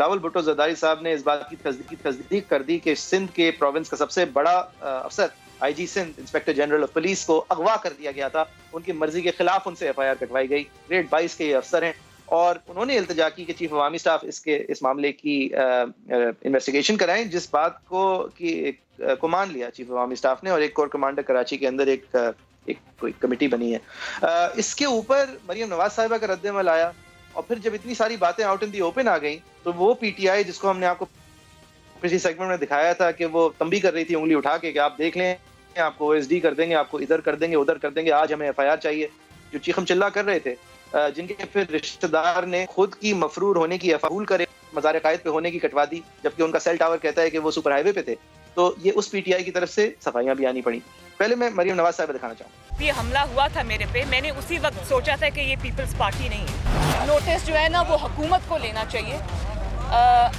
بلاول بھٹو زرداری صاحب نے اس بات کی تصدیق کر دی کہ سندھ کے پروونس کا سب سے بڑا افسر I G Sindh inspector general of police کو اغوا کر دیا گیا تھا. ان کی مرضی کے خلاف ان سے ایف آئی آر کٹوائی گئی. گریڈ 22 کے یہ افسر ہیں اور انہوں نے التجا کی کہ چیف عوامی اسٹاف اس معاملے کی انویسٹیگیشن کرائیں, جس بات کو مان لیا چیف عوامی اسٹاف نے, اور ایک کور کمانڈر کراچی کے اندر ایک کوئی کمیٹی بنی ہے. اس کے اوپر مریم نواز صاحبہ کا رد عمل آیا, اور پھر جب اتنی ساری باتیں آؤٹ ان دی اوپن آ گئیں تو وہ پی ٹی آئی جس کو ہم نے آپ کو پچھلی سیگمنٹ میں دکھایا تھا کہ وہ تنبیہ کر رہی تھی انگلی اٹھا کے کہ آپ دیکھ لیں, آپ کو او ایس ڈی کر دیں گے, آپ کو ادھر کر دیں گے, ادھر کر دیں گے, آج ہمیں ایف آئی آر چاہیے, جو چیخم چلا کر رہے تھے, جن کے پھر رشتہ دار نے خود کی مفرور ہونے کی قبول کرے, مزار قائد پہ ہونے کی کٹوا دی, جبکہ ان کا سیل ٹاور کہتا ہے کہ وہ سپر ہائی وے پہ تھے. تو یہ اس پی ٹی آئی کی طرف سے صفائیاں بھی آنی پڑی. پہلے میں مریم نواز صاحب دکھانا چاہوں گا. یہ حملہ ہوا تھا میرے پہ, میں نے اسی وقت سوچا تھا کہ یہ پیپلز پارٹی نہیں ہے. نوٹس جو ہے نا وہ حکومت کو لینا چاہیے,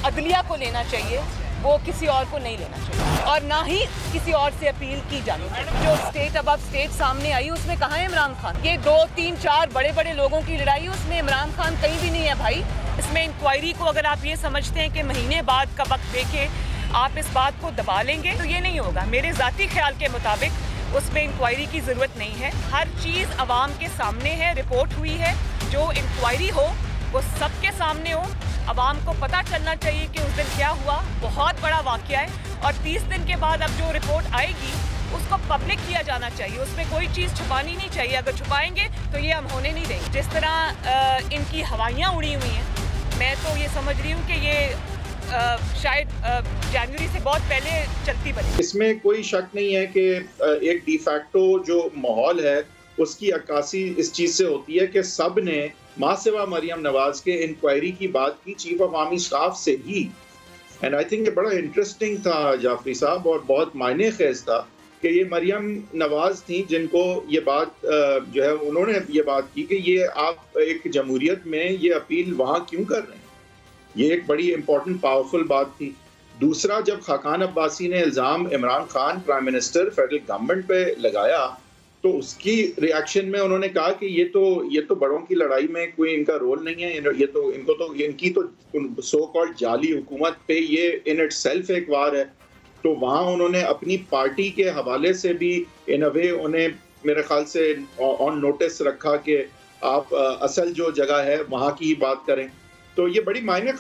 عدلیہ کو لینا چاہیے, وہ کسی اور کو نہیں لینا چاہیے, اور نہ ہی کسی اور سے اپیل کی جانی چاہیے. جو اسٹیٹ اب اسٹیٹ سامنے آئی اس میں کہاں ہے عمران خان؟ یہ 2 3 4 بڑے بڑے لوگوں کی لڑائی, اس میں عمران خان کہیں بھی نہیں ہے بھائی. اس میں انکوائری کو اگر آپ یہ سمجھتے ہیں کہ مہینے بعد کا وقت دے کے آپ اس بات کو دبا لیں گے تو یہ نہیں ہوگا. میرے ذاتی خیال کے مطابق اس میں انکوائری کی ضرورت نہیں ہے. ہر چیز عوام کے سامنے ہے, رپورٹ ہوئی ہے. جو انکوائری ہو وہ سب کے سامنے ہو, عوام کو پتہ چلنا چاہیے کہ اس دن کیا ہوا. بہت بڑا واقعہ ہے, اور 30 دن کے بعد اب جو رپورٹ آئے گی اس کو پبلک کیا جانا چاہیے. اس میں کوئی چیز چھپانی نہیں چاہیے. اگر چھپائیں گے تو یہ ہم ہونے نہیں دیں گے. جس طرح ان کی ہوائیاں اڑی ہوئی ہیں, میں تو یہ سمجھ رہی ہوں کہ یہ شاید جنوری سے بہت پہلے چلتی بنی. اس میں کوئی شک نہیں ہے کہ ایک ڈی فیکٹو جو ماحول ہے اس کی عکاسی اس چیز سے ہوتی ہے کہ سب نے ماں سوا مریم نواز کے انکوائری کی بات کی چیف عوامی اسٹاف سے ہی. اینڈ آئی تھنک یہ بڑا انٹرسٹنگ تھا جعفری صاحب, اور بہت معنی خیز تھا کہ یہ مریم نواز تھیں جن کو یہ بات جو ہے انہوں نے یہ بات کی کہ یہ آپ ایک جمہوریت میں یہ اپیل وہاں کیوں کر رہے ہیں. یہ ایک بڑی امپورٹنٹ پاورفل بات تھی. دوسرا, جب خاقان عباسی نے الزام Imran Khan prime minister federal government پہ لگایا تو اس کی ریاکشن میں انہوں نے کہا کہ یہ تو بڑوں کی لڑائی میں کوئی ان کا رول نہیں ہے, ان کی تو سو کالڈ جعلی حکومت پہ یہ ان اٹ سیلف ایک وار ہے. تو وہاں انہوں نے اپنی پارٹی کے حوالے سے بھی ان اے وے انہیں میرے خیال سے آن نوٹس رکھا کہ آپ اصل جو جگہ ہے وہاں کی ہی بات کریں. تو یہ بڑی معنی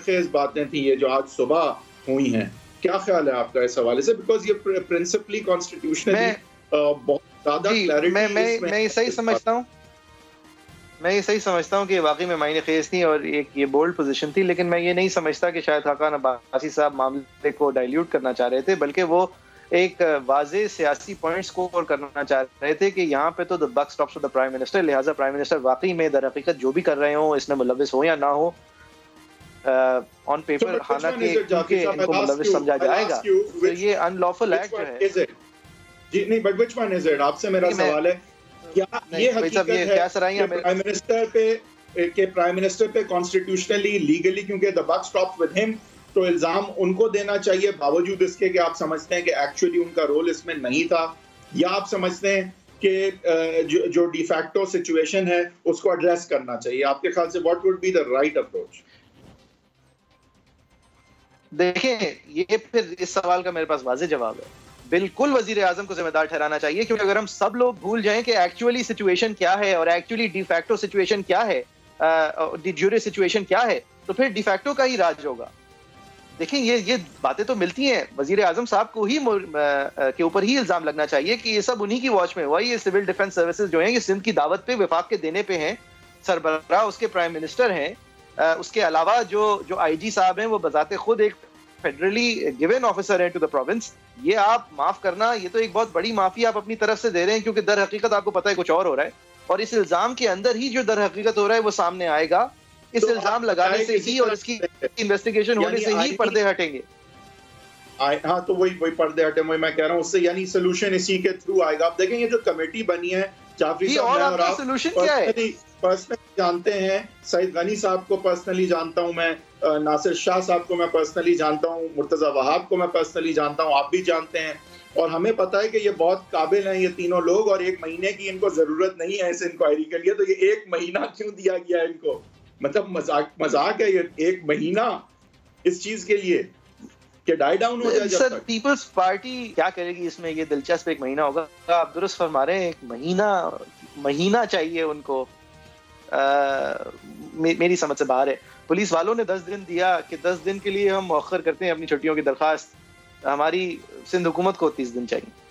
خیز باتیں تھیں یہ جو آج صبح ہوئی ہیں. کیا خیال ہے آپ کا اس حوالے سے؟ بیکاز یہ پرنسپلی کانسٹیٹیوشنلی بہت زیادہ کلیئرٹی. میں یہ صحیح سمجھتا ہوں کہ واقعی میں معنی خیز تھی اور ایک یہ بولڈ پوزیشن تھی, لیکن میں یہ نہیں سمجھتا کہ شاید خاقان عباسی صاحب معاملے کو ڈائلیوٹ کرنا چاہ رہے تھے, بلکہ وہ ایک واضح سیاسی پوائنٹ سکور کرنا چاہ رہے تھے کہ یہاں پہ تو the buck stops with the prime minister, لہٰذا پرائم منسٹر واقعی میں در حقیقت جو بھی کر رہے ہوں اس میں ملوث ہو یا نہ ہو, آن پیپر حالانکہ ان کو ملوث سمجھا جائے گا تو یہ ان لافل ایکٹ جو ہے. جی نہیں, but which one is it؟ آپ سے میرا سوال ہے کیا یہ حقیقت ہے کہ پرائم منسٹر پہ کانسٹیٹیوشنلی لیگلی کیونکہ the buck stops with him تو الزام ان کو دینا چاہیے باوجود اس کے کہ آپ سمجھتے ہیں کہ ایکچولی ان کا رول اس میں نہیں تھا, یا آپ سمجھتے ہیں کہ جو ڈی فیکٹو سچویشن ہے اس کو ایڈریس کرنا چاہیے؟ آپ کے خیال سے what would be the right approach? دیکھیں, یہ پھر اس سوال کا میرے پاس واضح جواب ہے. بالکل وزیر اعظم کو ذمہ دار ٹھہرانا چاہیے, کیونکہ اگر ہم سب لوگ بھول جائیں کہ ایکچولی سچویشن کیا ہے اور ایکچولی ڈی فیکٹو سچویشن کیا ہے, ڈی جیورے سچویشن کیا ہے, تو پھر ڈی فیکٹو کا ہی راج ہوگا. دیکھیں یہ باتیں تو ملتی ہیں, وزیر اعظم صاحب کو ہی کے اوپر ہی الزام لگنا چاہیے کہ یہ سب انہی کی واچ میں ہوا. یہ سول ڈیفنس سروسز جو ہیں یہ سندھ کی دعوت پہ وفاق کے دینے پہ ہیں, سربراہ اس کے پرائم منسٹر ہیں. اس کے علاوہ جو آئی جی صاحب ہیں وہ بذات خود ایک فیڈرلی گیون آفیسر ہیں ٹو دا پروونس. یہ آپ معاف کرنا, یہ تو ایک بہت بڑی معافی آپ اپنی طرف سے دے رہے ہیں, کیونکہ در حقیقت آپ کو پتہ ہے کچھ اور ہو رہا ہے, اور اس الزام کے اندر ہی جو در حقیقت ہو رہا ہے وہ سامنے آئے گا. اس الزام لگانے سے ہی اور اس کی انویسٹیگیشن ہونے سے ہی پردے ہٹیں گے. ہاں تو وہی پردے ہٹیں, وہی میں کہہ رہا ہوں, اس سے یعنی سولوشن اسی کے تھرو آئے گا. آپ دیکھیں یہ جو کمیٹی بنی ہے جعفری صاحب پرسنلی جانتے ہیں, سعید غنی صاحب کو پرسنلی جانتا ہوں میں, ناصر شاہ صاحب کو میں پرسنلی جانتا ہوں, مرتضی وہاب کو میں پرسنلی جانتا ہوں, آپ بھی جانتے ہیں, اور ہمیں پتہ ہے کہ یہ بہت قابل ہیں یہ تینوں لوگ, اور 1 مہینے کی ان کو ضرورت نہیں ہے اس انکوائری کے لیے. تو یہ 1 مہینہ کیوں دیا گیا ان کو؟ مطلب مذاق ہے یہ 1 مہینہ اس چیز کے لیے کہ ڈائی ڈاؤن ہو جائے. سر پیپلز پارٹی کیا کرے گی اس میں؟ یہ دلچسپ ایک مہینہ ہوگا. آپ درست فرما رہے ہیں, ایک مہینہ چاہیے ان کو. میری سمجھ سے باہر ہے. پولیس والوں نے 10 دن دیا کہ 10 دن کے لیے ہم مؤخر کرتے ہیں اپنی چھٹیوں کی درخواست. ہماری سندھ حکومت کو 30 دن چاہیے.